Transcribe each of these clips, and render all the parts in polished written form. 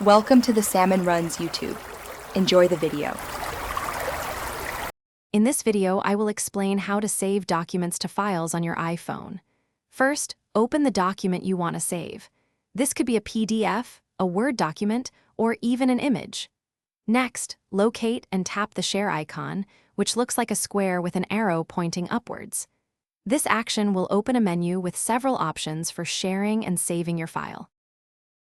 Welcome to the Salmon Runs YouTube. Enjoy the video. In this video, I will explain how to save documents to files on your iPhone. First, open the document you want to save. This could be a PDF, a Word document, or even an image. Next, locate and tap the share icon, which looks like a square with an arrow pointing upwards. This action will open a menu with several options for sharing and saving your file.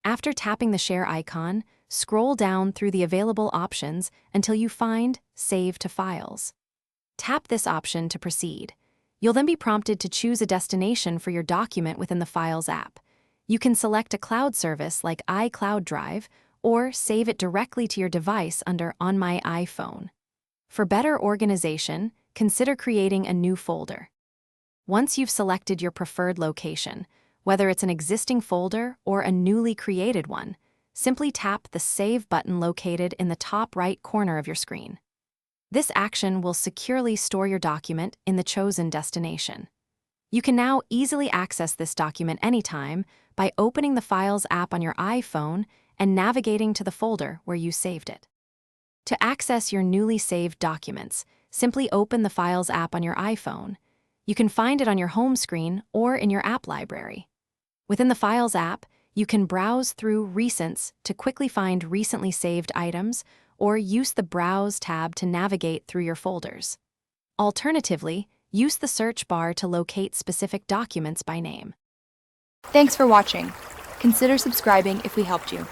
After tapping the share icon, scroll down through the available options until you find Save to Files. Tap this option to proceed. You'll then be prompted to choose a destination for your document within the Files app. You can select a cloud service like iCloud Drive or save it directly to your device under On My iPhone. For better organization, consider creating a new folder. Once you've selected your preferred location, whether it's an existing folder or a newly created one, simply tap the Save button located in the top right corner of your screen. This action will securely store your document in the chosen destination. You can now easily access this document anytime by opening the Files app on your iPhone and navigating to the folder where you saved it. To access your newly saved documents, simply open the Files app on your iPhone. You can find it on your home screen or in your app library. Within the Files app, you can browse through Recents to quickly find recently saved items or use the Browse tab to navigate through your folders. Alternatively, use the search bar to locate specific documents by name. Thanks for watching. Consider subscribing if we helped you.